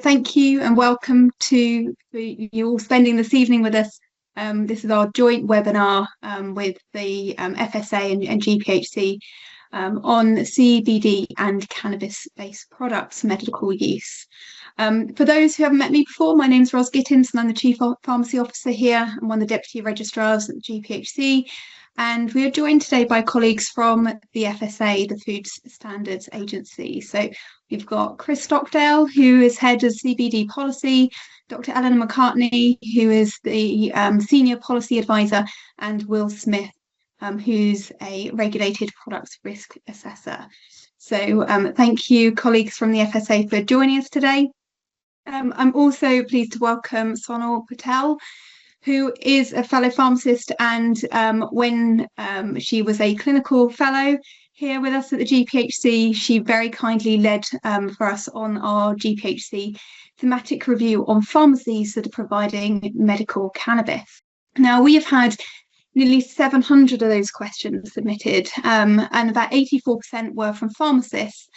Thank you and welcome to you all spending this evening with us. This is our joint webinar with the FSA and GPhC on CBD and cannabis-based products for medical use. For those who haven't met me before, my name is Ros Gittins and I'm the Chief Pharmacy Officer here. I'm one of the Deputy Registrars at the GPhC. And we are joined today by colleagues from the FSA, the Food Standards Agency. So we've got Chris Stockdale, who is Head of CBD Policy, Dr. Eleanor McCartney, who is the Senior Policy Advisor, and Will Smith, who's a Regulated Products Risk Assessor. So thank you, colleagues from the FSA, for joining us today. I'm also pleased to welcome Sonal Patel, who is a fellow pharmacist, and when she was a clinical fellow here with us at the GPhC, she very kindly led for us on our GPhC thematic review on pharmacies that are providing medical cannabis. Now, we have had nearly 700 of those questions submitted, and about 84% were from pharmacists.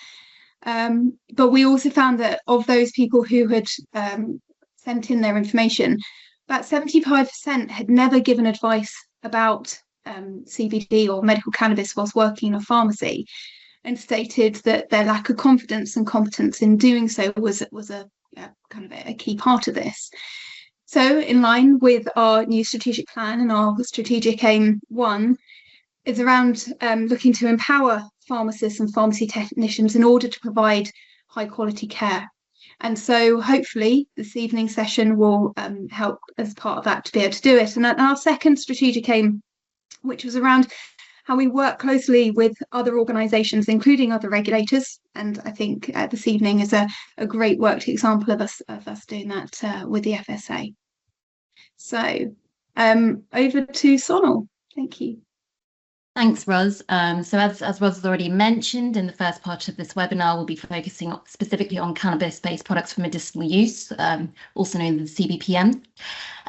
But we also found that of those people who had sent in their information, about 75% had never given advice about CBD or medical cannabis whilst working in a pharmacy, and stated that their lack of confidence and competence in doing so was a kind of a key part of this. So, in line with our new strategic plan and our strategic aim 1, is around looking to empower pharmacists and pharmacy technicians in order to provide high quality care. And so hopefully this evening's session will help as part of that to be able to do it. And our second strategic aim, which was around how we work closely with other organisations, including other regulators. And I think this evening is a great worked example of us doing that with the FSA. So over to Sonal. Thank you. Thanks, Ros. So as Ros has already mentioned, in the first part of this webinar, we'll be focusing specifically on cannabis-based products for medicinal use, also known as CBPM.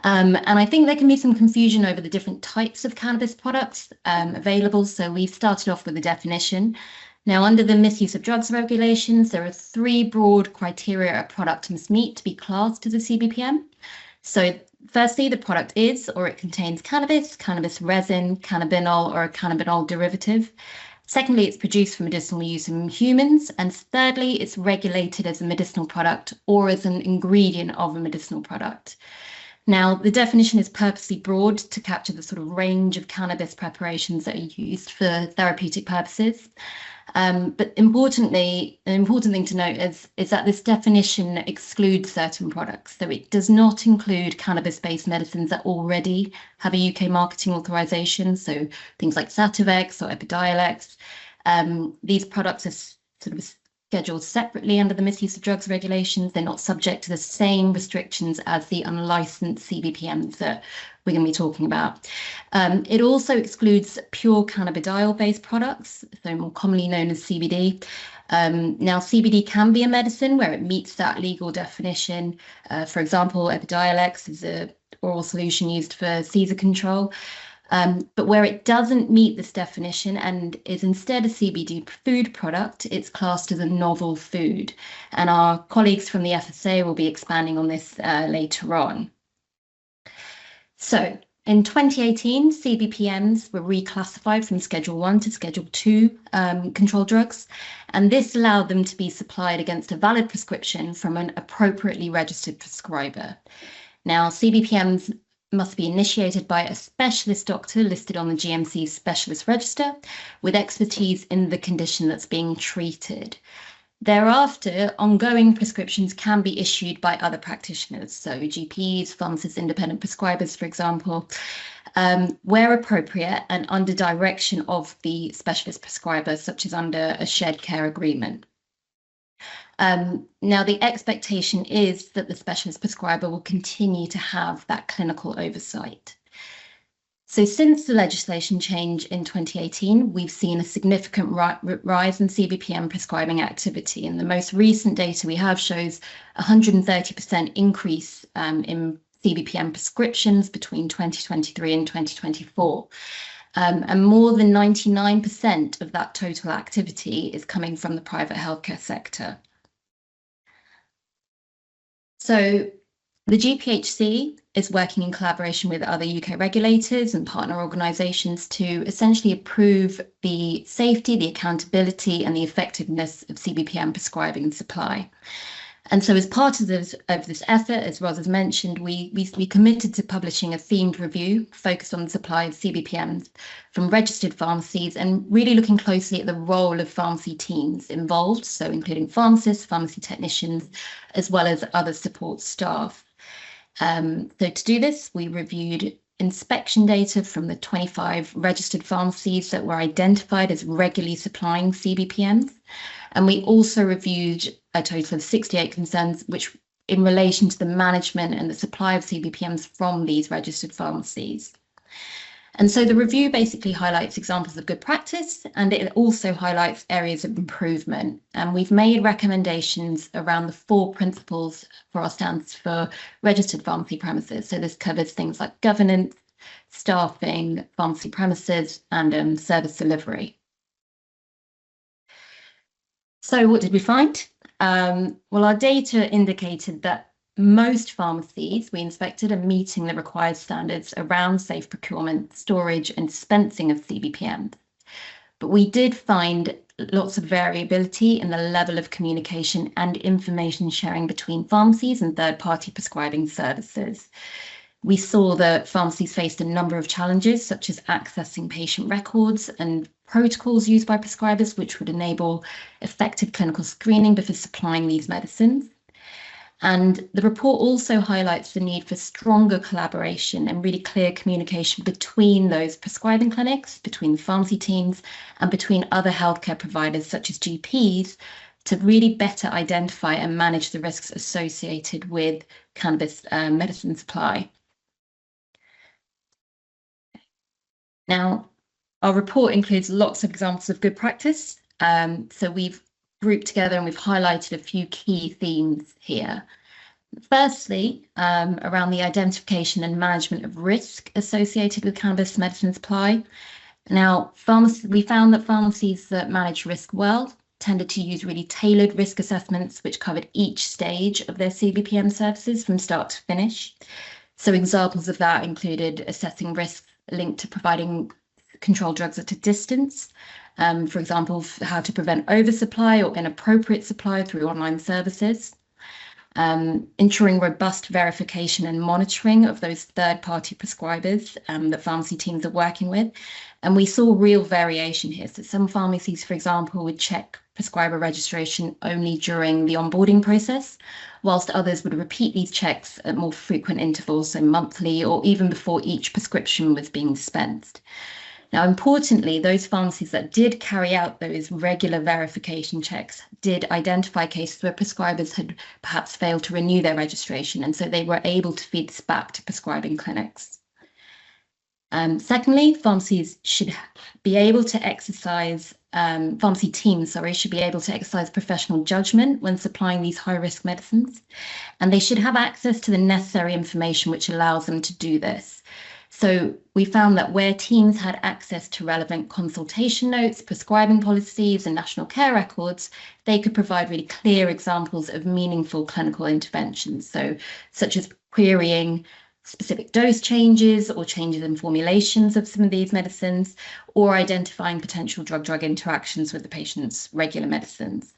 And I think there can be some confusion over the different types of cannabis products available. So we've started off with a definition. Now, under the misuse of drugs regulations, there are 3 broad criteria a product must meet to be classed as a CBPM. So firstly, the product is or it contains cannabis, cannabis resin, cannabidiol, or a cannabidiol derivative. Secondly, it's produced for medicinal use in humans. And thirdly, it's regulated as a medicinal product or as an ingredient of a medicinal product. Now, the definition is purposely broad to capture the sort of range of cannabis preparations that are used for therapeutic purposes. But importantly, an important thing to note is that this definition excludes certain products. So it does not include cannabis-based medicines that already have a UK marketing authorization. So things like Sativex or Epidiolex. These products are sort of scheduled separately under the misuse of drugs regulations. They're not subject to the same restrictions as the unlicensed CBPMs that we're going to be talking about. It also excludes pure cannabidiol-based products, so more commonly known as CBD. Now, CBD can be a medicine where it meets that legal definition. For example, Epidiolex is an oral solution used for seizure control. But where it doesn't meet this definition and is instead a CBD food product, it's classed as a novel food. And our colleagues from the FSA will be expanding on this later on. So in 2018, CBPMs were reclassified from Schedule 1 to Schedule 2 controlled drugs, and this allowed them to be supplied against a valid prescription from an appropriately registered prescriber. Now, CBPMs must be initiated by a specialist doctor listed on the GMC specialist register with expertise in the condition that's being treated. Thereafter, ongoing prescriptions can be issued by other practitioners, so GPs, pharmacists, independent prescribers, for example, where appropriate and under direction of the specialist prescriber, such as under a shared care agreement. Now, the expectation is that the specialist prescriber will continue to have that clinical oversight. So since the legislation change in 2018, we've seen a significant rise in CBPM prescribing activity. And the most recent data we have shows 130% increase in CBPM prescriptions between 2023 and 2024. And more than 99% of that total activity is coming from the private healthcare sector. So the GPhC is working in collaboration with other UK regulators and partner organisations to essentially improve the safety, the accountability and the effectiveness of CBPM prescribing and supply. And so as part of this effort, as Roz has mentioned, we committed to publishing a themed review focused on the supply of CBPMs from registered pharmacies and really looking closely at the role of pharmacy teams involved, so including pharmacists, pharmacy technicians, as well as other support staff. So to do this, we reviewed inspection data from the 25 registered pharmacies that were identified as regularly supplying CBPMs. And we also reviewed a total of 68 concerns, which in relation to the management and the supply of CBPMs from these registered pharmacies. And so the review basically highlights examples of good practice, and it also highlights areas of improvement. And we've made recommendations around the 4 principles for our standards for registered pharmacy premises. So this covers things like governance, staffing, pharmacy premises, and service delivery. So what did we find? Well, our data indicated that most pharmacies we inspected are meeting the required standards around safe procurement, storage and dispensing of CBPM. But we did find lots of variability in the level of communication and information sharing between pharmacies and third-party prescribing services. We saw that pharmacies faced a number of challenges, such as accessing patient records and protocols used by prescribers, which would enable effective clinical screening before supplying these medicines. And the report also highlights the need for stronger collaboration and really clear communication between those prescribing clinics, between pharmacy teams, and between other healthcare providers, such as GPs, to really better identify and manage the risks associated with cannabis medicine supply. Now, our report includes lots of examples of good practice. So we've grouped together and we've highlighted a few key themes here. Firstly, around the identification and management of risk associated with cannabis medicine supply. Now, we found that pharmacies that manage risk well tended to use really tailored risk assessments, which covered each stage of their CBPM services from start to finish. So examples of that included assessing risks linked to providing controlled drugs at a distance, for example, how to prevent oversupply or inappropriate supply through online services, ensuring robust verification and monitoring of those third-party prescribers that pharmacy teams are working with. And we saw real variation here. So some pharmacies, for example, would check prescriber registration only during the onboarding process, whilst others would repeat these checks at more frequent intervals, so monthly or even before each prescription was being dispensed. Now, importantly, those pharmacies that did carry out those regular verification checks did identify cases where prescribers had perhaps failed to renew their registration, and so they were able to feed this back to prescribing clinics. Secondly, pharmacies should be able to exercise, pharmacy teams, should be able to exercise professional judgment when supplying these high-risk medicines, and they should have access to the necessary information which allows them to do this. So we found that where teams had access to relevant consultation notes, prescribing policies, and national care records, they could provide really clear examples of meaningful clinical interventions, so such as querying specific dose changes or changes in formulations of some of these medicines, or identifying potential drug-drug interactions with the patient's regular medicines.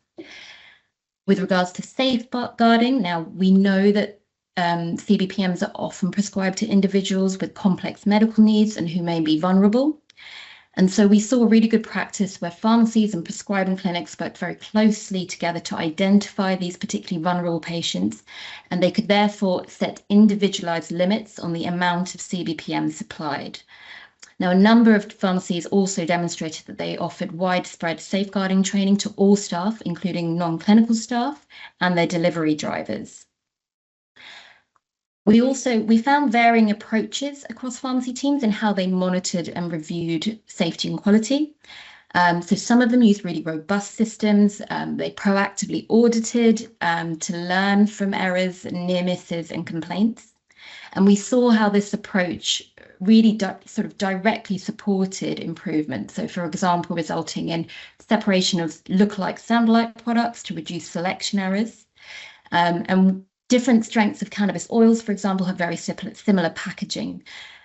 With regards to safeguarding, now we know that CBPMs are often prescribed to individuals with complex medical needs and who may be vulnerable. And so we saw really good practice where pharmacies and prescribing clinics worked very closely together to identify these particularly vulnerable patients, and they could therefore set individualized limits on the amount of CBPM supplied. Now, a number of pharmacies also demonstrated that they offered widespread safeguarding training to all staff, including non-clinical staff and their delivery drivers. We found varying approaches across pharmacy teams in how they monitored and reviewed safety and quality. So some of them used really robust systems. They proactively audited to learn from errors, near misses and complaints. And we saw how this approach really sort of directly supported improvement. So for example, resulting in separation of lookalike, soundalike products to reduce selection errors. And Different strengths of cannabis oils, for example, have very similar packaging.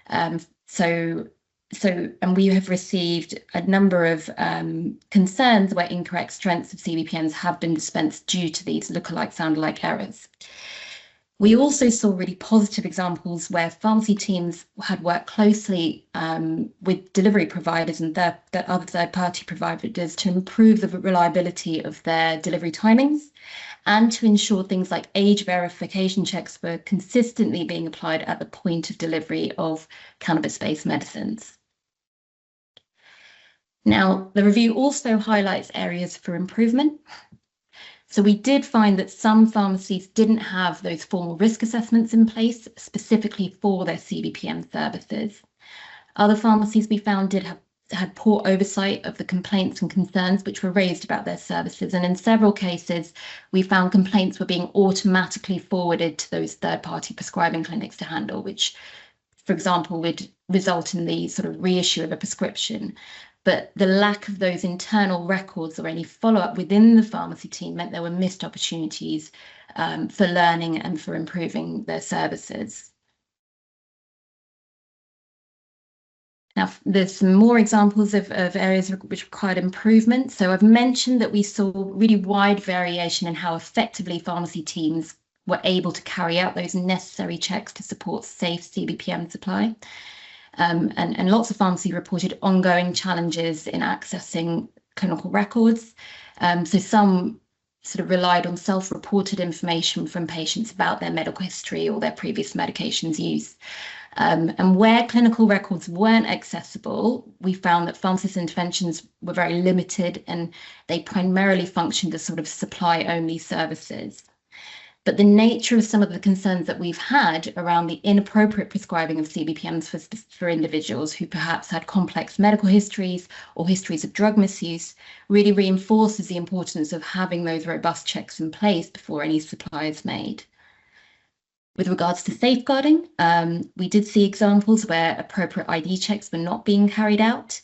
And we have received a number of concerns where incorrect strengths of CBPMs have been dispensed due to these lookalike sound-alike errors. We also saw really positive examples where pharmacy teams had worked closely with delivery providers and other third-party providers to improve the reliability of their delivery timings and to ensure things like age verification checks were consistently being applied at the point of delivery of cannabis-based medicines. Now, the review also highlights areas for improvement. So we did find that some pharmacies didn't have those formal risk assessments in place specifically for their CBPM services. Other pharmacies we found had poor oversight of the complaints and concerns which were raised about their services. And in several cases, we found complaints were being automatically forwarded to those third-party prescribing clinics to handle, which, for example, would result in the sort of reissue of a prescription. But the lack of those internal records or any follow-up within the pharmacy team meant there were missed opportunities for learning and for improving their services. Now, there's some more examples of areas which required improvement. So I've mentioned that we saw really wide variation in how effectively pharmacy teams were able to carry out those necessary checks to support safe CBPM supply. And lots of pharmacy reported ongoing challenges in accessing clinical records. So some sort of relied on self-reported information from patients about their medical history or their previous medications use. And where clinical records weren't accessible, we found that pharmacist interventions were very limited and they primarily functioned as sort of supply-only services. But the nature of some of the concerns that we've had around the inappropriate prescribing of CBPMs for individuals who perhaps had complex medical histories or histories of drug misuse really reinforces the importance of having those robust checks in place before any supply is made. With regards to safeguarding, we did see examples where appropriate ID checks were not being carried out.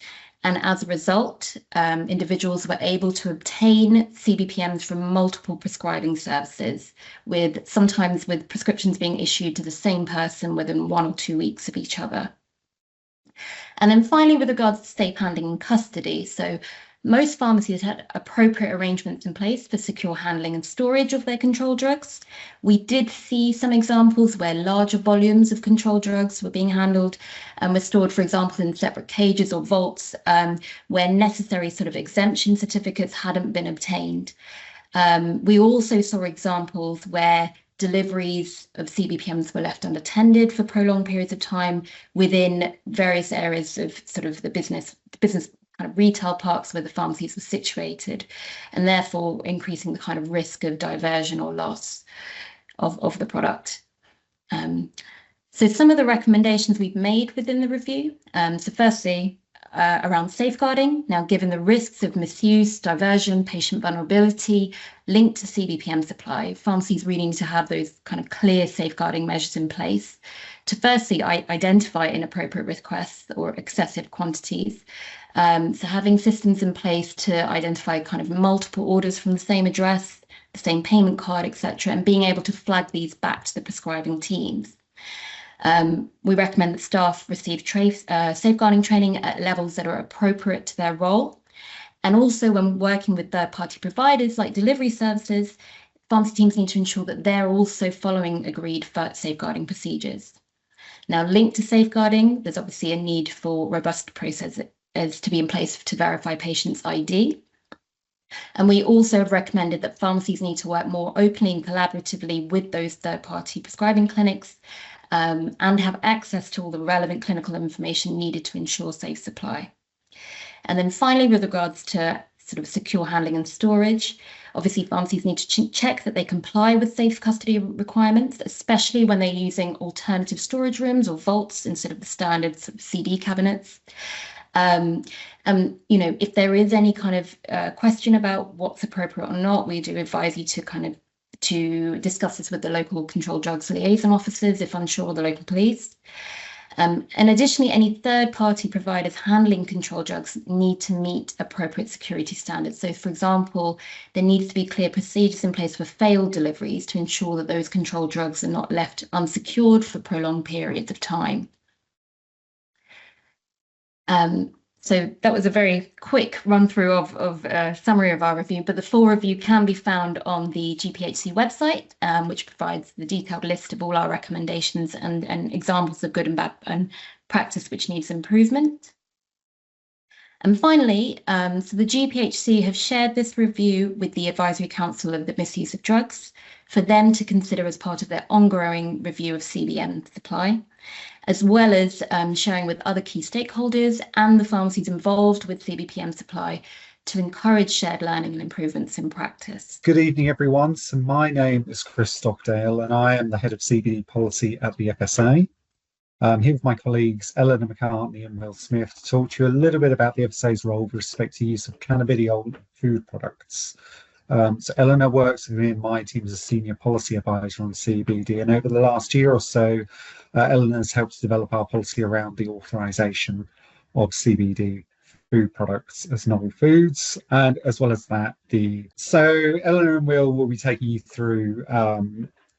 And as a result, individuals were able to obtain CBPMs from multiple prescribing services, sometimes with prescriptions being issued to the same person within 1 or 2 weeks of each other. And then finally, with regards to safe handling and custody, so most pharmacies had appropriate arrangements in place for secure handling and storage of their controlled drugs. We did see some examples where larger volumes of controlled drugs were being handled and were stored, for example, in separate cages or vaults where necessary sort of exemption certificates hadn't been obtained. We also saw examples where deliveries of CBPMs were left unattended for prolonged periods of time within various areas of sort of the business kind of retail parks where the pharmacies were situated, and therefore increasing the kind of risk of diversion or loss of the product. So some of the recommendations we've made within the review. So firstly, around safeguarding. Now, given the risks of misuse, diversion, patient vulnerability linked to CBPM supply, pharmacies really need to have those kind of clear safeguarding measures in place to firstly identify inappropriate requests or excessive quantities. So having systems in place to identify kind of multiple orders from the same address, the same payment card, etc., and being able to flag these back to the prescribing teams. We recommend that staff receive safeguarding training at levels that are appropriate to their role. And also when working with third-party providers like delivery services, pharmacy teams need to ensure that they're also following agreed safeguarding procedures. Now, linked to safeguarding, there's obviously a need for robust processes to be in place to verify patients' ID. And we also have recommended that pharmacies need to work more openly and collaboratively with those third-party prescribing clinics and have access to all the relevant clinical information needed to ensure safe supply. And then finally, with regards to sort of secure handling and storage, obviously pharmacies need to check that they comply with safe custody requirements, especially when they're using alternative storage rooms or vaults instead of the standard sort of CD cabinets. You know, if there is any kind of question about what's appropriate or not, we do advise you to discuss this with the local controlled drugs liaison officers if unsure, the local police. And additionally, any third-party providers handling controlled drugs need to meet appropriate security standards. So, for example, there needs to be clear procedures in place for failed deliveries to ensure that those controlled drugs are not left unsecured for prolonged periods of time. So that was a very quick run through of a summary of our review, but the full review can be found on the GPhC website, which provides the detailed list of all our recommendations and examples of good and bad and practice which needs improvement. And finally, so the GPhC have shared this review with the Advisory Council of the Misuse of Drugs for them to consider as part of their ongoing review of CBN supply, as well as sharing with other key stakeholders and the pharmacies involved with CBPM supply to encourage shared learning and improvements in practice. Good evening, everyone. So my name is Chris Stockdale, and I am the head of CBD policy at the FSA. I'm here with my colleagues Eleanor McCartney and Will Smith to talk to you a little bit about the FSA's role with respect to use of cannabidiol in food products. So Eleanor works within my team as a senior policy advisor on CBD, and over the last year or so, Eleanor has helped to develop our policy around the authorization of CBD food products as novel foods, and as well as that, so Eleanor and Will be taking you through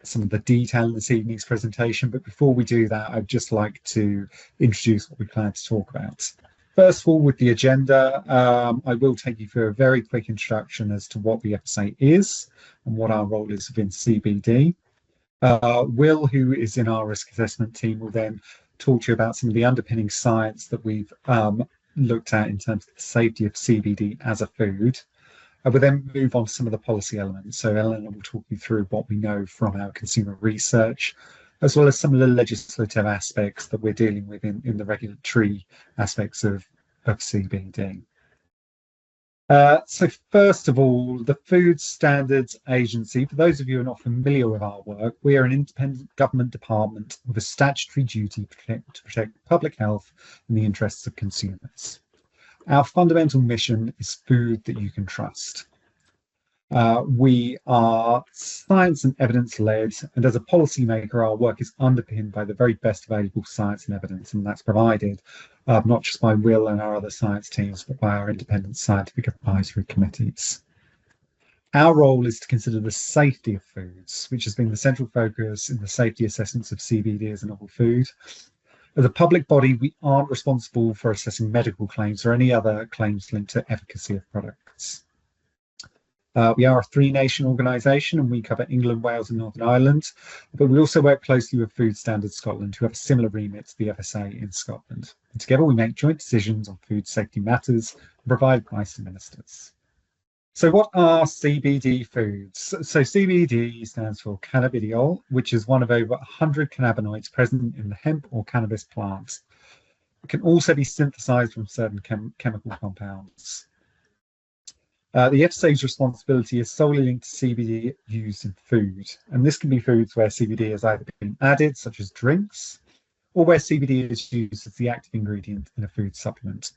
some of the detail in this evening's presentation. But before we do that, I'd just like to introduce what we plan to talk about. First of all, with the agenda, I will take you through a very quick introduction as to what the FSA is and what our role is within CBD. Will, who is in our risk assessment team, will then talk to you about some of the underpinning science that we've looked at in terms of the safety of CBD as a food. We'll then move on to some of the policy elements. So Eleanor will talk you through what we know from our consumer research, as well as some of the legislative aspects that we're dealing with in the regulatory aspects of CBD. So first of all, the Food Standards Agency, for those of you who are not familiar with our work, we are an independent government department with a statutory duty to protect public health and the interests of consumers. Our fundamental mission is food that you can trust. We are science and evidence led, and as a policymaker, our work is underpinned by the very best available science and evidence, and that's provided not just by Will and our other science teams, but by our independent scientific advisory committees. Our role is to consider the safety of foods, which has been the central focus in the safety assessments of CBD as a novel food. As a public body, we aren't responsible for assessing medical claims or any other claims linked to efficacy of products. We are a three-nation organisation, and we cover England, Wales and Northern Ireland, but we also work closely with Food Standards Scotland, who have a similar remit to the FSA in Scotland. And together we make joint decisions on food safety matters and provide advice to ministers. So what are CBD foods? So CBD stands for Cannabidiol, which is one of over 100 cannabinoids present in the hemp or cannabis plant. It can also be synthesized from certain chemical compounds. The FSA's responsibility is solely linked to CBD used in food, and this can be foods where CBD has either been added, such as drinks, or where CBD is used as the active ingredient in a food supplement.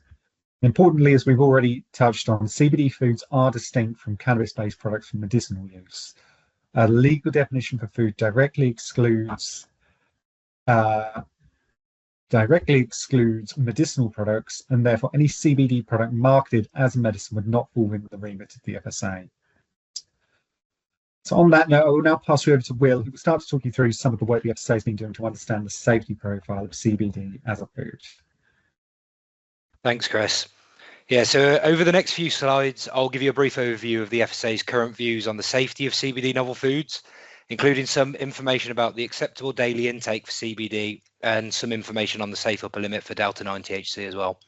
Importantly, as we've already touched on, CBD foods are distinct from cannabis-based products for medicinal use. A legal definition for food directly excludes medicinal products, and therefore any CBD product marketed as a medicine would not fall within the remit of the FSA. So on that note, I will now pass you over to Will, who will start to talk you through some of the work the FSA has been doing to understand the safety profile of CBD as a food. Thanks, Chris. Yeah, so over the next few slides, I'll give you a brief overview of the FSA's current views on the safety of CBD novel foods, including some information about the acceptable daily intake for CBD and some information on the safe upper limit for delta-9 THC as well.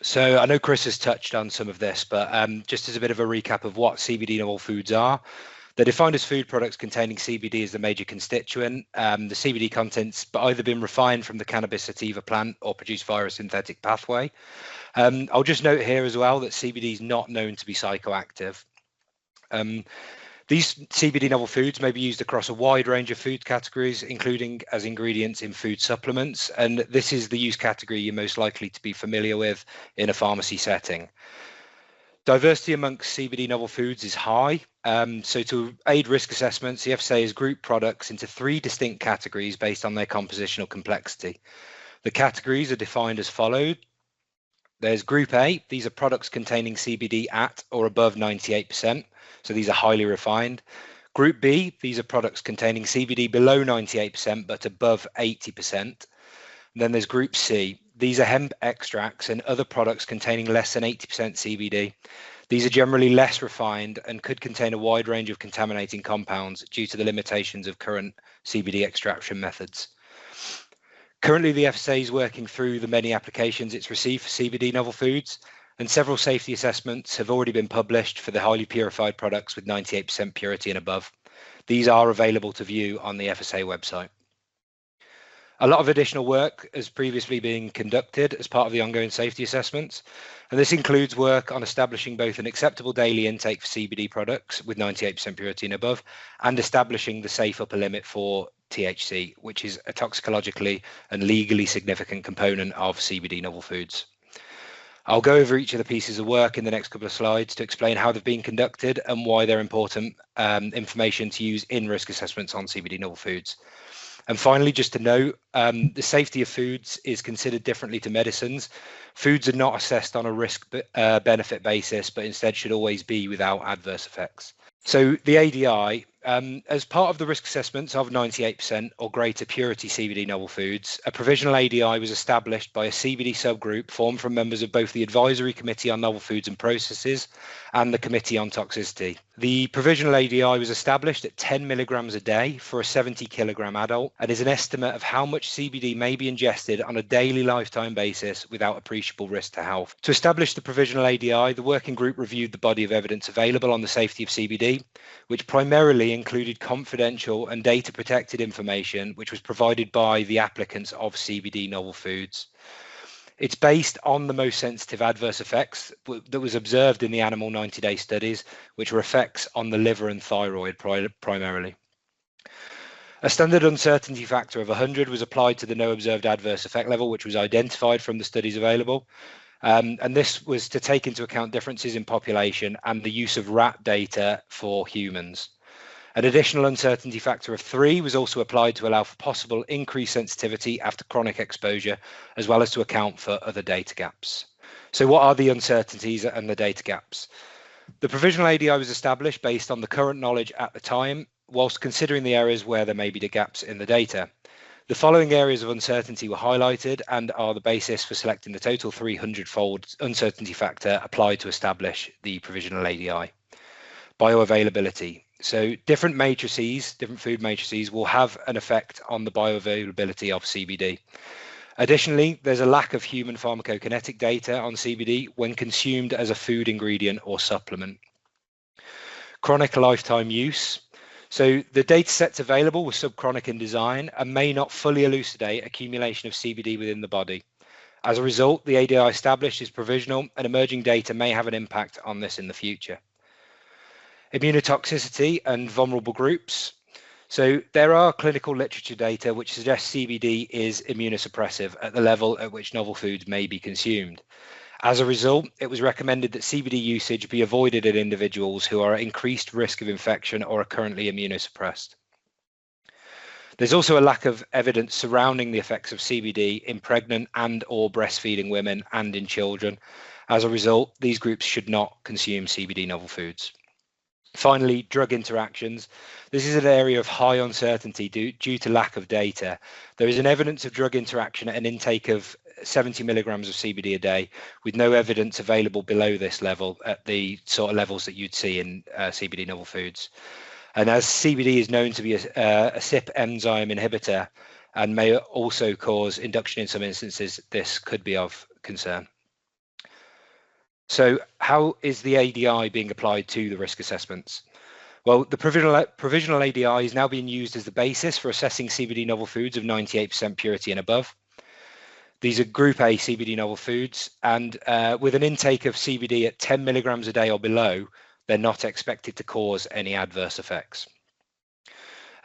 So I know Chris has touched on some of this, but just as a bit of a recap of what CBD novel foods are, they're defined as food products containing CBD as the major constituent. The CBD contents either been refined from the cannabis sativa plant or produced via a synthetic pathway. I'll just note here as well that CBD is not known to be psychoactive. These CBD novel foods may be used across a wide range of food categories, including as ingredients in food supplements, and this is the use category you're most likely to be familiar with in a pharmacy setting. Diversity amongst CBD novel foods is high, So to aid risk assessments, the FSA has grouped products into 3 distinct categories based on their compositional complexity. The categories are defined as follows. There's Group A. These are products containing CBD at or above 98%. So these are highly refined. Group B, these are products containing CBD below 98% but above 80%. And then there's Group C. These are hemp extracts and other products containing less than 80% CBD. These are generally less refined and could contain a wide range of contaminating compounds due to the limitations of current CBD extraction methods. Currently, the FSA is working through the many applications it's received for CBD novel foods, and several safety assessments have already been published for the highly purified products with 98% purity and above. These are available to view on the FSA website. A lot of additional work has previously been conducted as part of the ongoing safety assessments, and this includes work on establishing both an acceptable daily intake for CBD products with 98% purity and above, and establishing the safe upper limit for THC, which is a toxicologically and legally significant component of CBD novel foods. I'll go over each of the pieces of work in the next couple of slides to explain how they've been conducted and why they're important information to use in risk assessments on CBD novel foods. And finally, just to note, the safety of foods is considered differently to medicines. Foods are not assessed on a risk benefit basis, but instead should always be without adverse effects. So the ADI, as part of the risk assessments of 98% or greater purity CBD novel foods, a provisional ADI was established by a CBD subgroup formed from members of both the Advisory Committee on Novel Foods and Processes and the Committee on Toxicity. The provisional ADI was established at 10 milligrams a day for a 70 kilogram adult and is an estimate of how much CBD may be ingested on a daily lifetime basis without appreciable risk to health. To establish the provisional ADI, the working group reviewed the body of evidence available on the safety of CBD, which primarily included confidential and data protected information which was provided by the applicants of CBD novel foods. It's based on the most sensitive adverse effects that was observed in the animal 90-day studies, which were effects on the liver and thyroid primarily. A standard uncertainty factor of 100 was applied to the no observed adverse effect level, which was identified from the studies available. And this was to take into account differences in population and the use of rat data for humans. An additional uncertainty factor of 3 was also applied to allow for possible increased sensitivity after chronic exposure, as well as to account for other data gaps. So what are the uncertainties and the data gaps? The provisional ADI was established based on the current knowledge at the time, whilst considering the areas where there may be the gaps in the data. The following areas of uncertainty were highlighted and are the basis for selecting the total 300-fold uncertainty factor applied to establish the provisional ADI. Bioavailability. So different matrices, different food matrices will have an effect on the bioavailability of CBD. Additionally, there's a lack of human pharmacokinetic data on CBD when consumed as a food ingredient or supplement. Chronic lifetime use. So the data sets available were subchronic in design and may not fully elucidate accumulation of CBD within the body. As a result, the ADI established is provisional and emerging data may have an impact on this in the future. Immunotoxicity and vulnerable groups. So there are clinical literature data which suggests CBD is immunosuppressive at the level at which novel foods may be consumed. As a result, it was recommended that CBD usage be avoided in individuals who are at increased risk of infection or are currently immunosuppressed. There's also a lack of evidence surrounding the effects of CBD in pregnant and or breastfeeding women and in children. As a result, these groups should not consume CBD novel foods. Finally, drug interactions. This is an area of high uncertainty due to lack of data. There is an evidence of drug interaction at an intake of 70 milligrams of CBD a day, with no evidence available below this level at the sort of levels that you'd see in CBD novel foods. And as CBD is known to be a CYP enzyme inhibitor and may also cause induction in some instances, this could be of concern. So how is the ADI being applied to the risk assessments? Well, the provisional ADI is now being used as the basis for assessing CBD novel foods of 98% purity and above. These are Group A CBD novel foods, and with an intake of CBD at 10 milligrams a day or below, they're not expected to cause any adverse effects.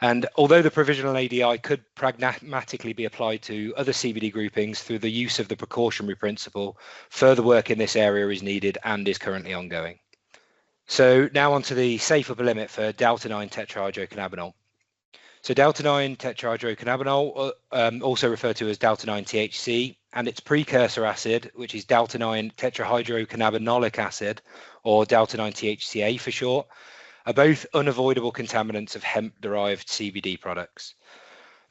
And although the provisional ADI could pragmatically be applied to other CBD groupings through the use of the precautionary principle, further work in this area is needed and is currently ongoing. So now on to the safe upper limit for delta-9 tetrahydrocannabinol. So delta-9 tetrahydrocannabinol, also referred to as delta-9 THC, and its precursor acid, which is delta-9 tetrahydrocannabinolic acid, or delta-9 THCA for short, are both unavoidable contaminants of hemp-derived CBD products.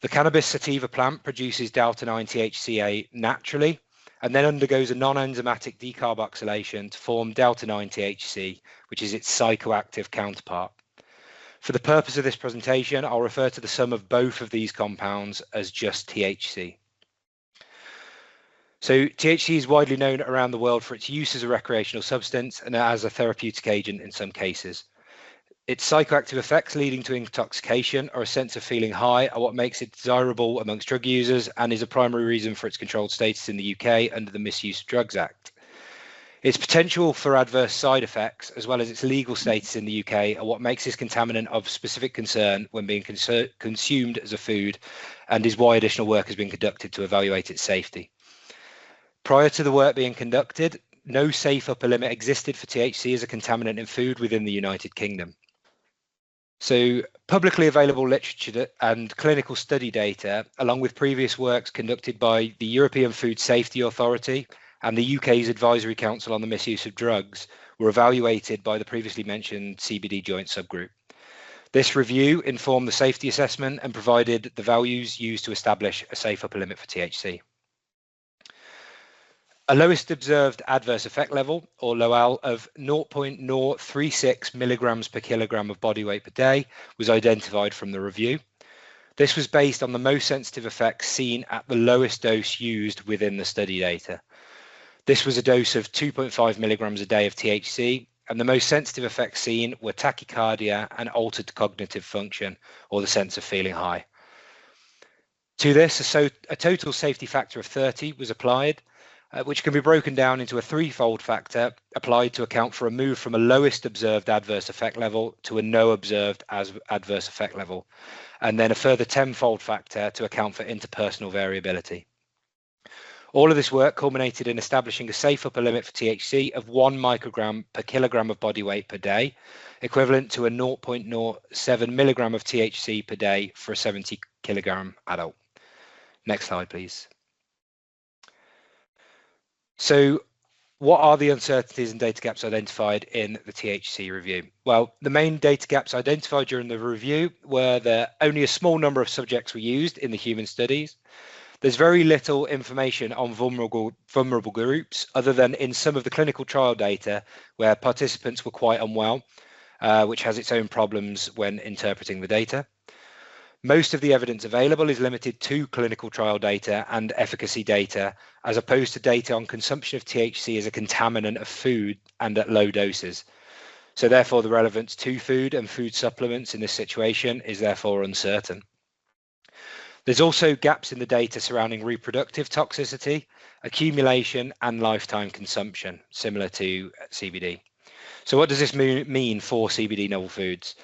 The cannabis sativa plant produces delta-9 THCA naturally, and then undergoes a non-enzymatic decarboxylation to form delta-9 THC, which is its psychoactive counterpart. For the purpose of this presentation, I'll refer to the sum of both of these compounds as just THC. So THC is widely known around the world for its use as a recreational substance and as a therapeutic agent in some cases. Its psychoactive effects leading to intoxication or a sense of feeling high are what makes it desirable amongst drug users and is a primary reason for its controlled status in the UK under the Misuse of Drugs Act. Its potential for adverse side effects, as well as its legal status in the UK, are what makes this contaminant of specific concern when being consumed as a food, and is why additional work has been conducted to evaluate its safety. Prior to the work being conducted, no safe upper limit existed for THC as a contaminant in food within the United Kingdom. So publicly available literature and clinical study data, along with previous works conducted by the European Food Safety Authority and the UK's Advisory Council on the Misuse of Drugs, were evaluated by the previously mentioned CBD joint subgroup. This review informed the safety assessment and provided the values used to establish a safe upper limit for THC. A lowest observed adverse effect level, or LOAL, of 0.036 milligrams per kilogram of body weight per day was identified from the review. This was based on the most sensitive effects seen at the lowest dose used within the study data. This was a dose of 2.5 milligrams a day of THC, and the most sensitive effects seen were tachycardia and altered cognitive function, or the sense of feeling high. To this, a total safety factor of 30 was applied, which can be broken down into a threefold factor applied to account for a move from a lowest observed adverse effect level to a no observed adverse effect level, and then a further tenfold factor to account for interpersonal variability. All of this work culminated in establishing a safe upper limit for THC of 1 microgram per kilogram of body weight per day, equivalent to a 0.07 milligram of THC per day for a 70 kilogram adult. Next slide, please. So what are the uncertainties and data gaps identified in the THC review? Well, the main data gaps identified during the review were that only a small number of subjects were used in the human studies. There's very little information on vulnerable groups, other than in some of the clinical trial data where participants were quite unwell, which has its own problems when interpreting the data. Most of the evidence available is limited to clinical trial data and efficacy data, as opposed to data on consumption of THC as a contaminant of food and at low doses. So therefore, the relevance to food and food supplements in this situation is therefore uncertain. There's also gaps in the data surrounding reproductive toxicity, accumulation, and lifetime consumption, similar to CBD. So what does this mean for CBD novel foods?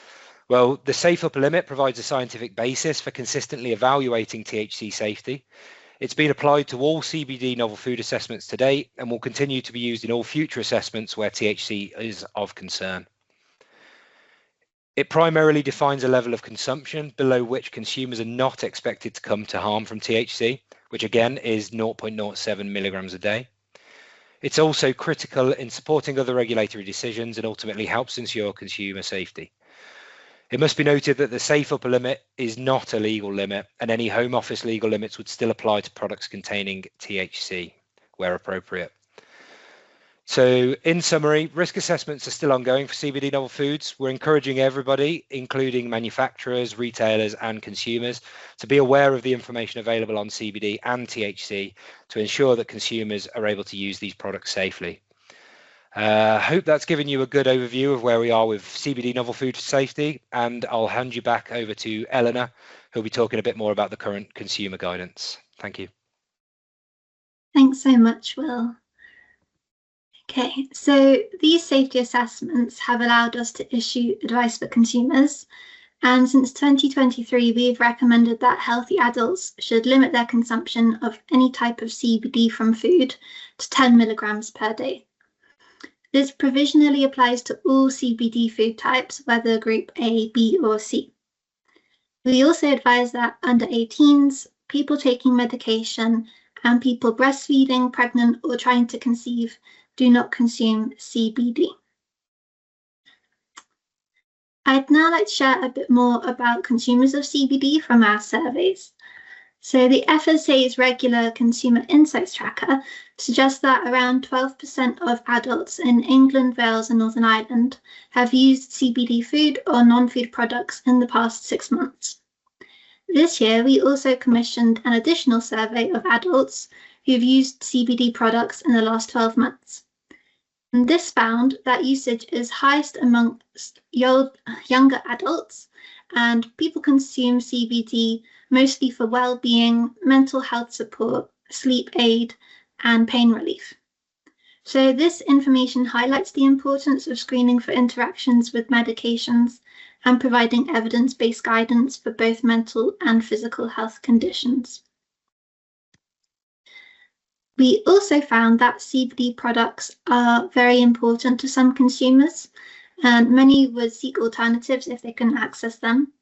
Well, the safe upper limit provides a scientific basis for consistently evaluating THC safety. It's been applied to all CBD novel food assessments to date and will continue to be used in all future assessments where THC is of concern. It primarily defines a level of consumption below which consumers are not expected to come to harm from THC, which again is 0.07 milligrams a day. It's also critical in supporting other regulatory decisions and ultimately helps ensure consumer safety. It must be noted that the safe upper limit is not a legal limit, and any Home Office legal limits would still apply to products containing THC where appropriate. So in summary, risk assessments are still ongoing for CBD novel foods. We're encouraging everybody, including manufacturers, retailers, and consumers, to be aware of the information available on CBD and THC to ensure that consumers are able to use these products safely. Hope that's given you a good overview of where we are with CBD novel food safety, and I'll hand you back over to Eleanor, who'll be talking a bit more about the current consumer guidance. Thank you. Thanks so much, Will. Okay, so these safety assessments have allowed us to issue advice for consumers, and since 2023 we've recommended that healthy adults should limit their consumption of any type of CBD from food to 10 milligrams per day. This provisionally applies to all CBD food types, whether group A, B, or C. We also advise that under 18s, people taking medication, and people breastfeeding, pregnant, or trying to conceive do not consume CBD. I'd now like to share a bit more about consumers of CBD from our surveys. So the FSA's regular consumer insights tracker suggests that around 12% of adults in England, Wales, and Northern Ireland have used CBD food or non-food products in the past 6 months. This year, we also commissioned an additional survey of adults who've used CBD products in the last 12 months. And this found that usage is highest amongst younger adults, and people consume CBD mostly for well-being, mental health support, sleep aid, and pain relief. So this information highlights the importance of screening for interactions with medications and providing evidence-based guidance for both mental and physical health conditions. We also found that CBD products are very important to some consumers, and many would seek alternatives if they couldn't access them.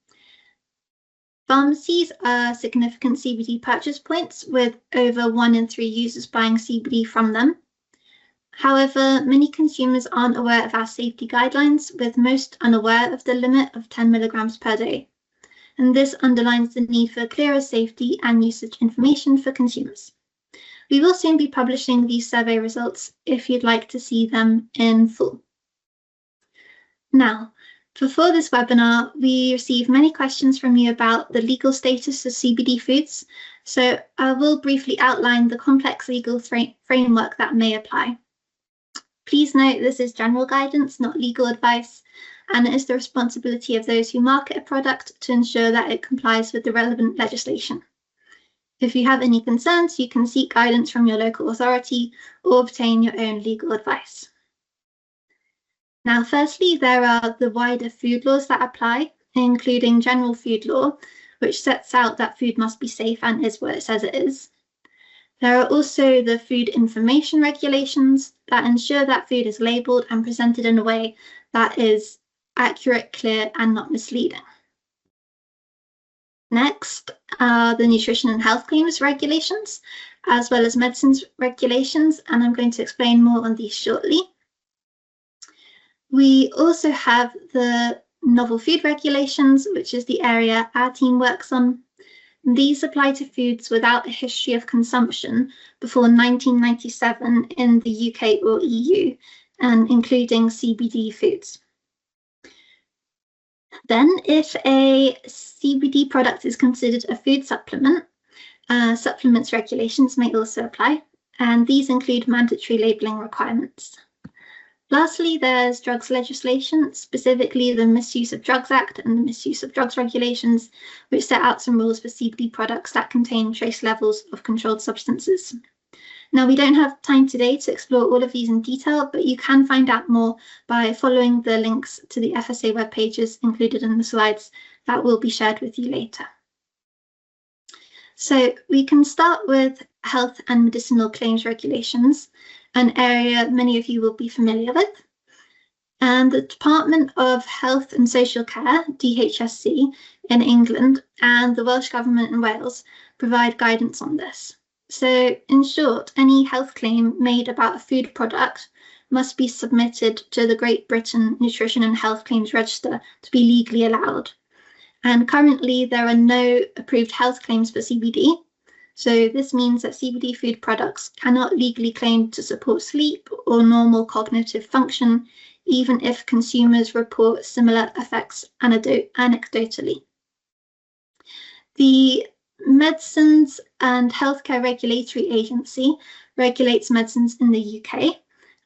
Pharmacies are significant CBD purchase points, with over 1 in 3 users buying CBD from them. However, many consumers aren't aware of our safety guidelines, with most unaware of the limit of 10 milligrams per day. And this underlines the need for clearer safety and usage information for consumers. We will soon be publishing these survey results if you'd like to see them in full. Now, before this webinar, we received many questions from you about the legal status of CBD foods, so I will briefly outline the complex legal framework that may apply. Please note this is general guidance, not legal advice, and it is the responsibility of those who market a product to ensure that it complies with the relevant legislation. If you have any concerns, you can seek guidance from your local authority or obtain your own legal advice. Now, firstly, there are the wider food laws that apply, including general food law, which sets out that food must be safe and is what it says it is. There are also the food information regulations that ensure that food is labelled and presented in a way that is accurate, clear, and not misleading. Next are the nutrition and health claims regulations, as well as medicines regulations, and I'm going to explain more on these shortly. We also have the novel food regulations, which is the area our team works on. These apply to foods without a history of consumption before 1997 in the UK or EU, and including CBD foods. Then, if a CBD product is considered a food supplement, supplements regulations may also apply, and these include mandatory labelling requirements. Lastly, there's drugs legislation, specifically the Misuse of Drugs Act and the Misuse of Drugs regulations, which set out some rules for CBD products that contain trace levels of controlled substances. Now, we don't have time today to explore all of these in detail, but you can find out more by following the links to the FSA web pages included in the slides that will be shared with you later. So we can start with health and medicinal claims regulations, an area many of you will be familiar with. And the Department of Health and Social Care, GPhC, in England and the Welsh Government in Wales provide guidance on this. So in short, any health claim made about a food product must be submitted to the Great Britain Nutrition and Health Claims Register to be legally allowed. And currently there are no approved health claims for CBD. So this means that CBD food products cannot legally claim to support sleep or normal cognitive function, even if consumers report similar effects anecdotally. The Medicines and Healthcare Regulatory Agency regulates medicines in the UK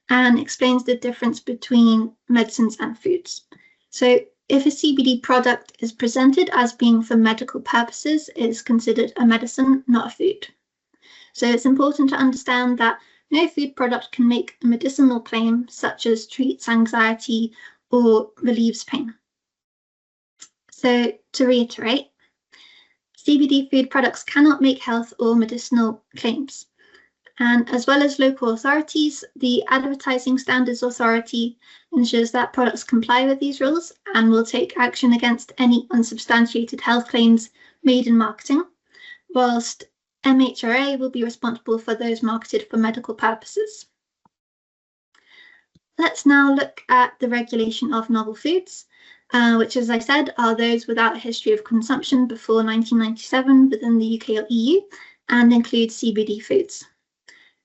and explains the difference between medicines and foods. So if a CBD product is presented as being for medical purposes, it is considered a medicine, not a food. So it's important to understand that no food product can make a medicinal claim such as treats anxiety or relieves pain. So to reiterate, CBD food products cannot make health or medicinal claims. And as well as local authorities, the Advertising Standards Authority ensures that products comply with these rules and will take action against any unsubstantiated health claims made in marketing, whilst MHRA will be responsible for those marketed for medical purposes. Let's now look at the regulation of novel foods, which, as I said, are those without a history of consumption before 1997 within the UK or EU, and include CBD foods.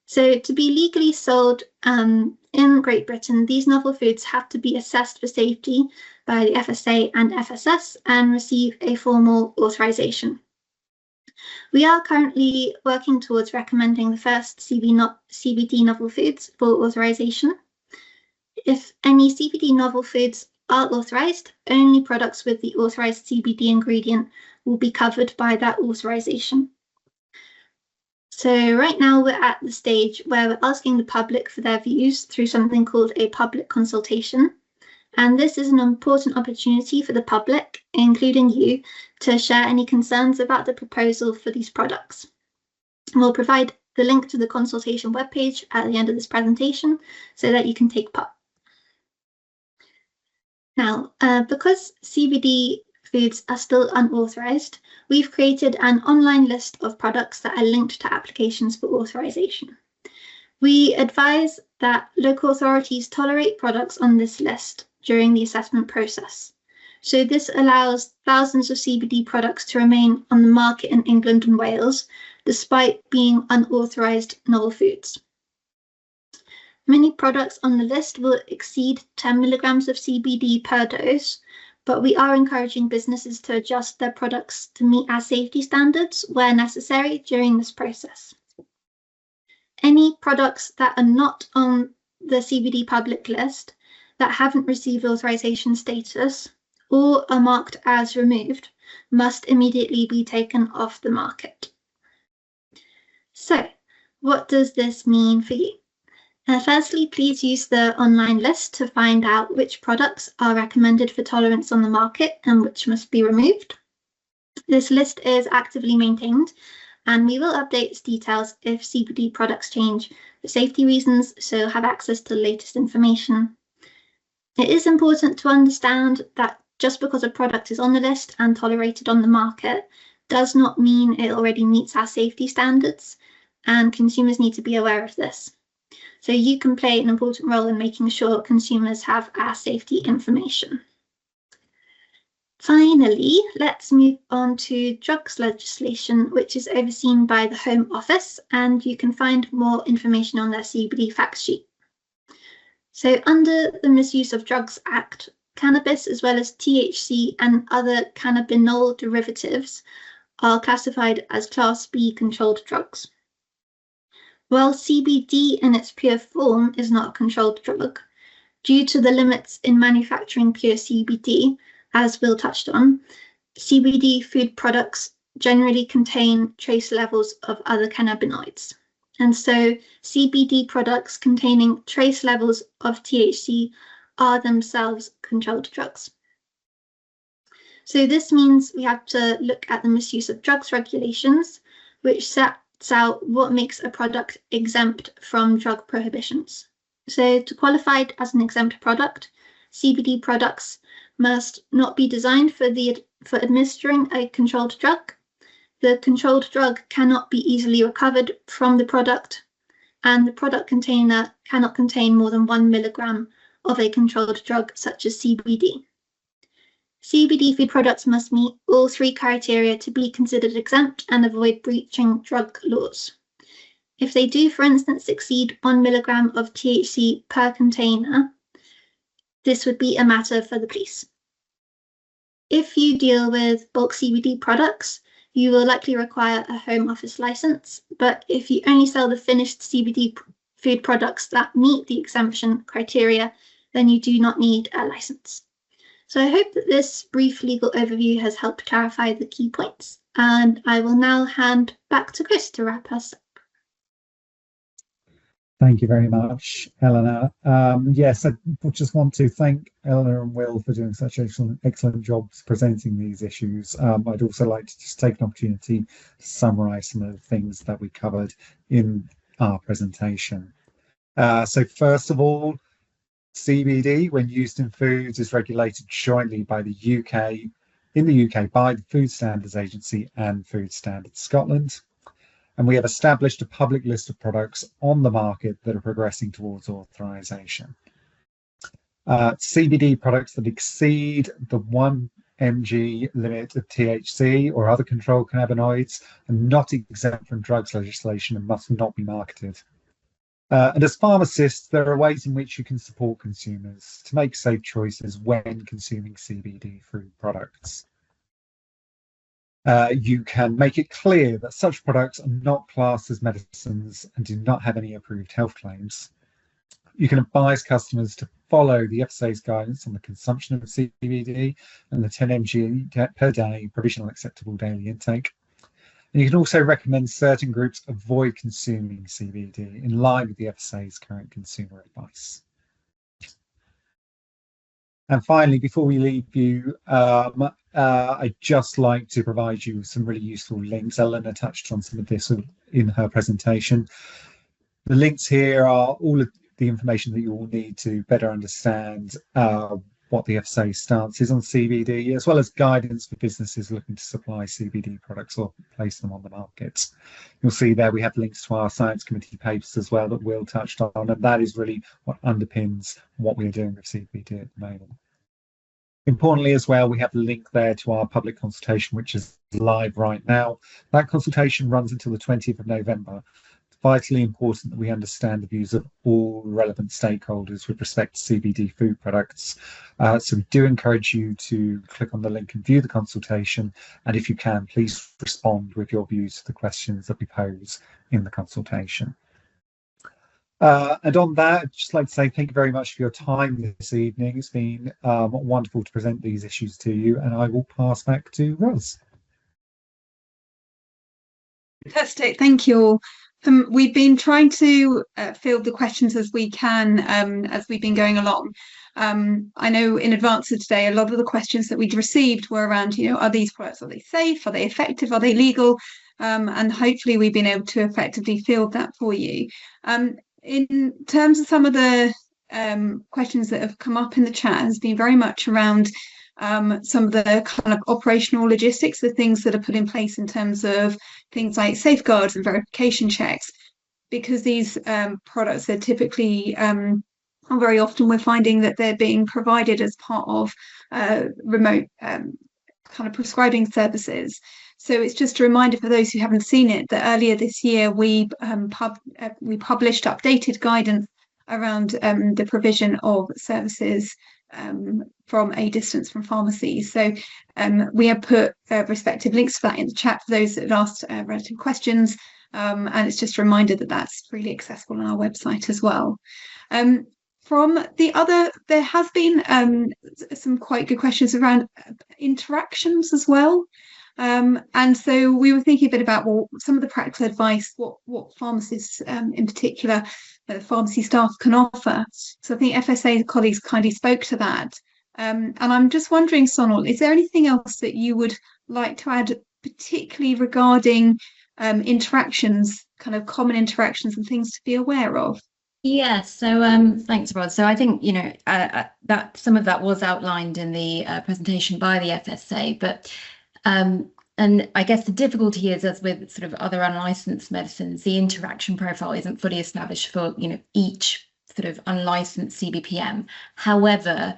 So to be legally sold in Great Britain, these novel foods have to be assessed for safety by the FSA and FSS and receive a formal authorization. We are currently working towards recommending the first CBD novel foods for authorization. If any CBD novel foods are authorized, only products with the authorized CBD ingredient will be covered by that authorization. So right now we're at the stage where we're asking the public for their views through something called a public consultation. And this is an important opportunity for the public, including you, to share any concerns about the proposal for these products. We'll provide the link to the consultation webpage at the end of this presentation so that you can take part. Now, because CBD foods are still unauthorized, we've created an online list of products that are linked to applications for authorization. We advise that local authorities tolerate products on this list during the assessment process. So this allows thousands of CBD products to remain on the market in England and Wales, despite being unauthorized novel foods. Many products on the list will exceed 10 milligrams of CBD per dose, but we are encouraging businesses to adjust their products to meet our safety standards where necessary during this process. Any products that are not on the CBD public list that haven't received authorization status or are marked as removed must immediately be taken off the market. So, what does this mean for you? Firstly, please use the online list to find out which products are recommended for tolerance on the market and which must be removed. This list is actively maintained, and we will update its details if CBD products change for safety reasons, so have access to the latest information. It is important to understand that just because a product is on the list and tolerated on the market does not mean it already meets our safety standards, and consumers need to be aware of this. So you can play an important role in making sure consumers have our safety information. Finally, let's move on to drugs legislation, which is overseen by the Home Office, and you can find more information on their CBD fact sheet. So under the Misuse of Drugs Act, cannabis as well as THC and other cannabinol derivatives are classified as Class B controlled drugs. While CBD in its pure form is not a controlled drug, due to the limits in manufacturing pure CBD, as Will touched on, CBD food products generally contain trace levels of other cannabinoids. And so CBD products containing trace levels of THC are themselves controlled drugs. So this means we have to look at the misuse of drugs regulations, which sets out what makes a product exempt from drug prohibitions. So to qualify as an exempt product, CBD products must not be designed for administering a controlled drug. The controlled drug cannot be easily recovered from the product, and the product container cannot contain more than 1 milligram of a controlled drug such as CBD. CBD food products must meet all three criteria to be considered exempt and avoid breaching drug laws. If they do, for instance, exceed 1 milligram of THC per container, this would be a matter for the police. If you deal with bulk CBD products, you will likely require a Home Office license, but if you only sell the finished CBD food products that meet the exemption criteria, then you do not need a license. So I hope that this brief legal overview has helped clarify the key points, and I will now hand back to Chris to wrap us up. Thank you very much, Eleanor. Yes, I just want to thank Eleanor and Will for doing such excellent jobs presenting these issues. I'd also like to just take an opportunity to summarise some of the things that we covered in our presentation. So first of all, CBD, when used in foods, is regulated jointly by the UK, by the Food Standards Agency and Food Standards Scotland. And we have established a public list of products on the market that are progressing towards authorization. CBD products that exceed the 1 mg limit of THC or other controlled cannabinoids are not exempt from drugs legislation and must not be marketed. And as pharmacists, there are ways in which you can support consumers to make safe choices when consuming CBD food products. You can make it clear that such products are not classed as medicines and do not have any approved health claims. You can advise customers to follow the FSA's guidance on the consumption of CBD and the 10 mg per day provisional acceptable daily intake. And you can also recommend certain groups avoid consuming CBD in line with the FSA's current consumer advice. And finally, before we leave you, I'd just like to provide you with some really useful links. Eleanor touched on some of this in her presentation. The links here are all of the information that you will need to better understand what the FSA's stance is on CBD, as well as guidance for businesses looking to supply CBD products or place them on the market. You'll see there we have links to our science committee papers as well that Will touched on, and that is really what underpins what we're doing with CBD at the moment. Importantly as well, we have the link there to our public consultation, which is live right now. That consultation runs until the 20th of November. It's vitally important that we understand the views of all relevant stakeholders with respect to CBD food products. So we do encourage you to click on the link and view the consultation. And if you can, please respond with your views to the questions that we pose in the consultation. And on that, I'd just like to say thank you very much for your time this evening. It's been wonderful to present these issues to you, and I will pass back to Ros. Fantastic, thank you all. We've been trying to field the questions as we can as we've been going along. I know in advance of today, a lot of the questions that we'd received were around, are these products, are they safe, are they effective, are they legal? And hopefully we've been able to effectively field that for you. In terms of some of the questions that have come up in the chat has been very much around some of the kind of operational logistics, the things that are put in place in terms of things like safeguards and verification checks, because these products are typically, very often we're finding that they're being provided as part of remote kind of prescribing services. So it's just a reminder for those who haven't seen it that earlier this year we published updated guidance around the provision of services from a distance from pharmacies. So we have put respective links for that in the chat for those that have asked relative questions, and it's just a reminder that that's freely accessible on our website as well. From the other, there has been some quite good questions around interactions as well. And so we were thinking a bit about some of the practical advice, what pharmacists in particular, pharmacy staff can offer. So I think FSA colleagues kindly spoke to that. And I'm just wondering, Sonal, is there anything else that you would like to add, particularly regarding interactions, kind of common interactions and things to be aware of? Yes, so thanks, Rod. So I think, that some of that was outlined in the presentation by the FSA, but and I guess the difficulty is, as with sort of other unlicensed medicines, the interaction profile isn't fully established for, each sort of unlicensed CBPM. However,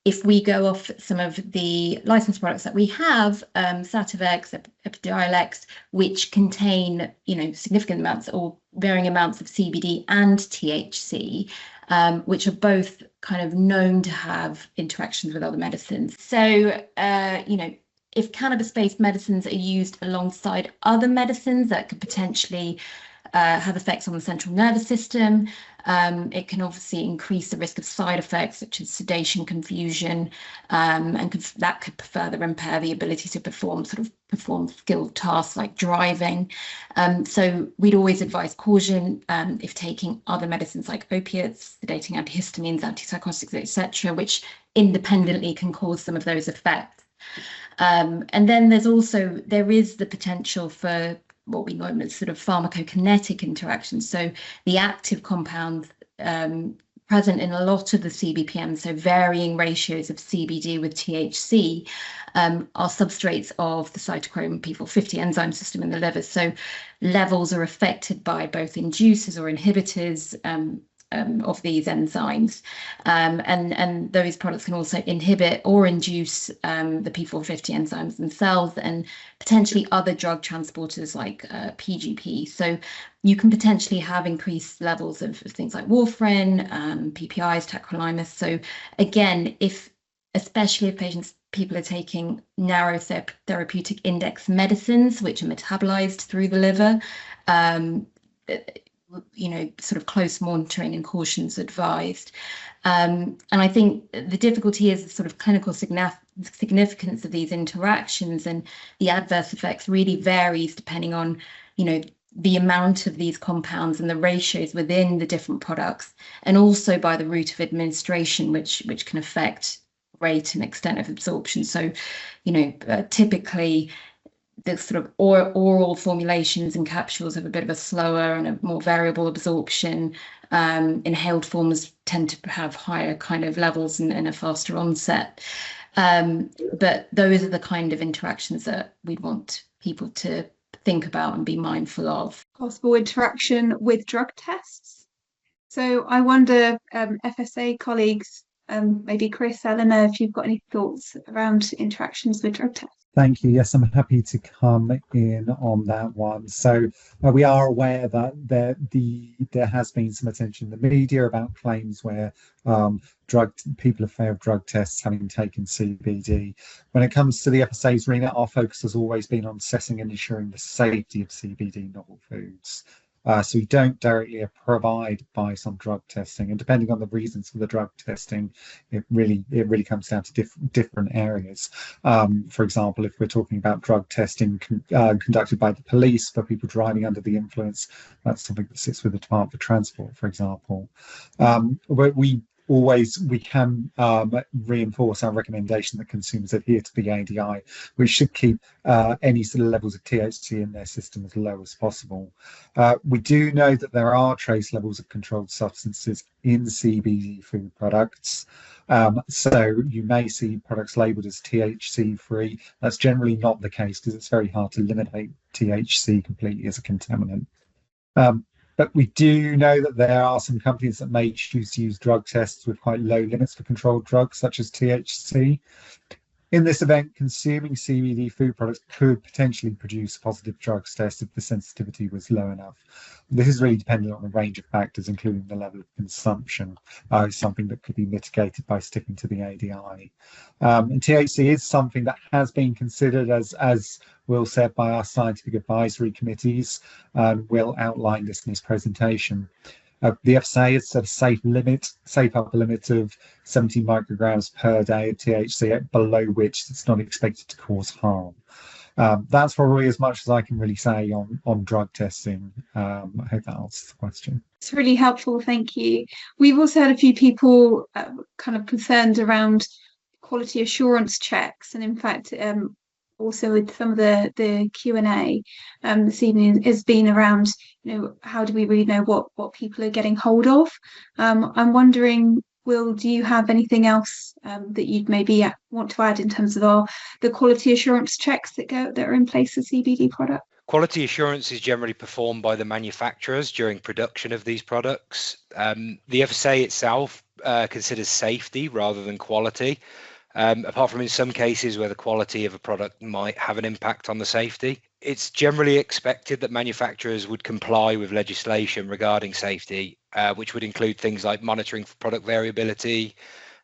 if we go off some of the licensed products that we have, Sativex, Epidiolex, which contain, significant amounts or varying amounts of CBD and THC, which are both kind of known to have interactions with other medicines. So, if cannabis-based medicines are used alongside other medicines that could potentially have effects on the central nervous system, it can obviously increase the risk of side effects such as sedation, confusion, and that could further impair the ability to perform skilled tasks like driving. So we'd always advise caution if taking other medicines like opiates, sedating antihistamines, antipsychotics, etc., which independently can cause some of those effects. And then there is the potential for what we know as sort of pharmacokinetic interactions. So the active compounds present in a lot of the CBPM, so varying ratios of CBD with THC, are substrates of the cytochrome P450 enzyme system in the liver. So levels are affected by both inducers or inhibitors of these enzymes, and those products can also inhibit or induce the P450 enzymes themselves, and potentially other drug transporters like PGP. So you can potentially have increased levels of things like warfarin, PPIs, tacrolimus. So again, especially if people are taking narrow therapeutic index medicines, which are metabolized through the liver, sort of close monitoring and cautions advised. And I think the difficulty is the sort of clinical significance of these interactions, and the adverse effects really varies depending on, the amount of these compounds and the ratios within the different products, and also by the route of administration, which can affect rate and extent of absorption. So, typically the sort of oral formulations and capsules have a bit of a slower and a more variable absorption. Inhaled forms tend to have higher kind of levels and a faster onset. But those are the kind of interactions that we want people to think about and be mindful of. Possible interaction with drug tests. So I wonder, FSA colleagues, maybe Chris, Eleanor, if you've got any thoughts around interactions with drug tests. Thank you. Yes, I'm happy to come in on that one. So we are aware that there has been some attention in the media about claims where people have failed drug tests having taken CBD. When it comes to the FSA's remit, our focus has always been on assessing and ensuring the safety of CBD novel foods. So we don't directly provide advice on drug testing, and depending on the reasons for the drug testing, it really comes down to different areas. For example, if we're talking about drug testing conducted by the police for people driving under the influence, that's something that sits with the Department for Transport, for example. We can reinforce our recommendation that consumers adhere to the ADI, which should keep any sort of levels of THC in their system as low as possible. We do know that there are trace levels of controlled substances in CBD food products. So you may see products labelled as THC free. That's generally not the case because it's very hard to eliminate THC completely as a contaminant. But we do know that there are some companies that may choose to use drug tests with quite low limits for controlled drugs, such as THC. In this event, consuming CBD food products could potentially produce a positive drugs test if the sensitivity was low enough. This is really dependent on a range of factors, including the level of consumption, something that could be mitigated by sticking to the ADI. And THC is something that has been considered, as Will said, by our scientific advisory committees. Will outline this in his presentation. The FSA has set a safe upper limit of 70 micrograms per day of THC, below which it's not expected to cause harm. That's probably as much as I can really say on drug testing. I hope that answers the question. It's really helpful, thank you. We've also had a few people kind of concerned around quality assurance checks, and in fact, also with some of the Q&A this evening has been around, how do we really know what people are getting hold of? I'm wondering, Will, do you have anything else that you'd maybe want to add in terms of the quality assurance checks that are in place for CBD products? Quality assurance is generally performed by the manufacturers during production of these products. The FSA itself considers safety rather than quality. Apart from in some cases where the quality of a product might have an impact on the safety. It's generally expected that manufacturers would comply with legislation regarding safety, which would include things like monitoring for product variability,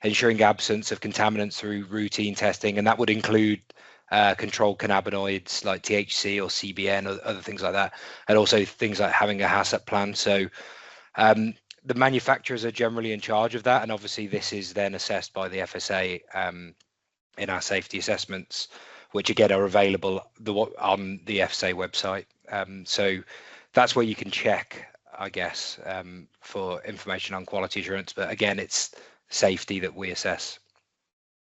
ensuring absence of contaminants through routine testing, and that would include controlled cannabinoids like THC or CBN or other things like that, and also things like having a HACCP plan. So the manufacturers are generally in charge of that, and obviously this is then assessed by the FSA in our safety assessments, which again are available on the FSA website. So that's where you can check, I guess, for information on quality assurance. But again, it's safety that we assess.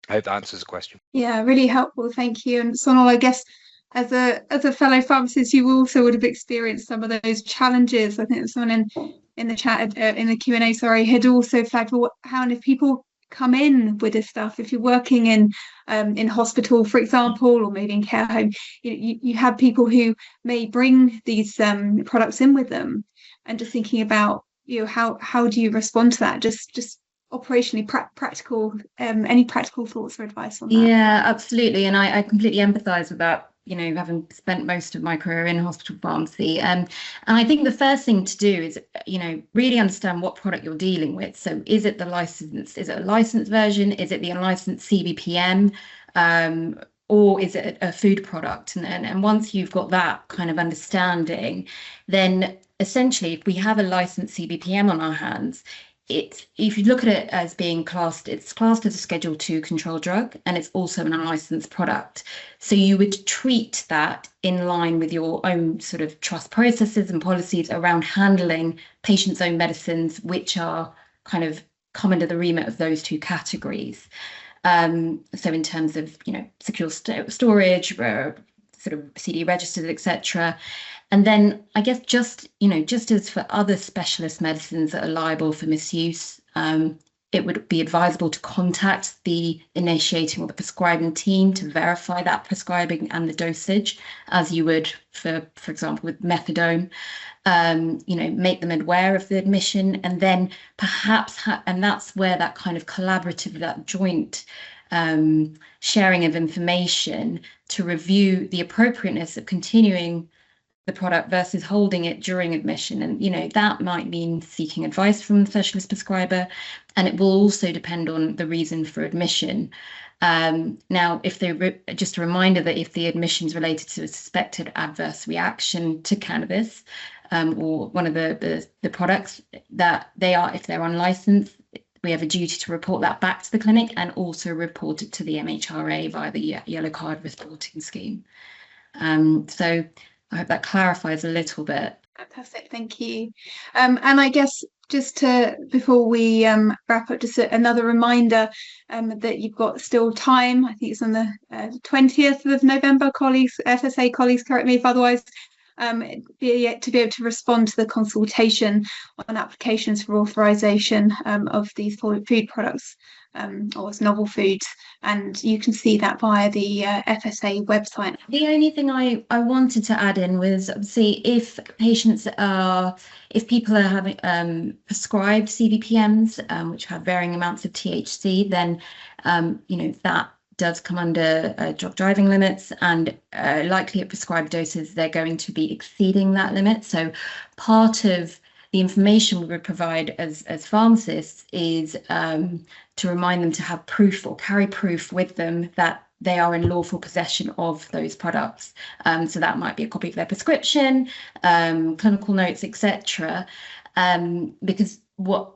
I hope that answers the question. Yeah, really helpful, thank you. And Sonal, I guess as a fellow pharmacist, you also would have experienced some of those challenges. I think there's someone in the chat, in the Q&A, sorry, had also flagged, well, how if people come in with this stuff, if you're working in hospital, for example, or maybe in care home, you have people who may bring these products in with them, and just thinking about, how do you respond to that? Just operationally practical, any practical thoughts or advice on that? Yeah, absolutely. And I completely empathize with that, having spent most of my career in hospital pharmacy. And I think the first thing to do is, really understand what product you're dealing with. So is it a licensed version? Is it the unlicensed CBPM? Or is it a food product? And once you've got that kind of understanding, then essentially, if we have a licensed CBPM on our hands, if you look at it as being it's classed as a Schedule 2 controlled drug, and it's also an unlicensed product. So you would treat that in line with your own sort of trust processes and policies around handling patients' own medicines, which are kind of come under the remit of those two categories. So in terms of, secure storage, sort of CD registered, etc. And then I guess just as for other specialist medicines that are liable for misuse, it would be advisable to contact the initiating or the prescribing team to verify that prescribing and the dosage, as you would for example, with methadone. Make them aware of the admission, and then perhaps, and that's where that kind of collaborative, that joint sharing of information to review the appropriateness of continuing the product versus holding it during admission. And that might mean seeking advice from the specialist prescriber, and it will also depend on the reason for admission. Now, if just a reminder that if the admission is related to a suspected adverse reaction to cannabis, or one of the products, that if they're unlicensed, we have a duty to report that back to the clinic, and also report it to the MHRA via the yellow card reporting scheme. So I hope that clarifies a little bit. Fantastic, thank you. And I guess just before we wrap up, just another reminder that you've got still time. I think it's on the 20th of November, colleagues, FSA colleagues, correct me if otherwise, to be able to respond to the consultation on applications for authorization of these food products, or as novel foods, and you can see that via the FSA website. The only thing I wanted to add in was, obviously, if people are having prescribed CBPMs, which have varying amounts of THC, then that does come under drug driving limits, and likely at prescribed doses they're going to be exceeding that limit. So part of the information we would provide as pharmacists is to remind them to have proof or carry proof with them that they are in lawful possession of those products. So that might be a copy of their prescription, clinical notes, etc. Because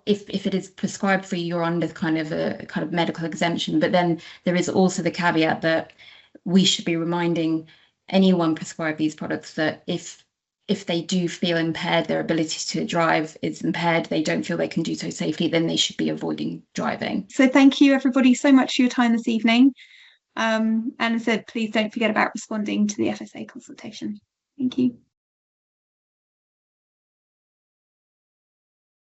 if it is prescribed for you, you're under kind of medical exemption. But then there is also the caveat that we should be reminding anyone prescribed these products that if they do feel impaired, their ability to drive is impaired, they don't feel they can do so safely, then they should be avoiding driving. So thank you everybody so much for your time this evening. And as I said, please don't forget about responding to the FSA consultation. Thank you.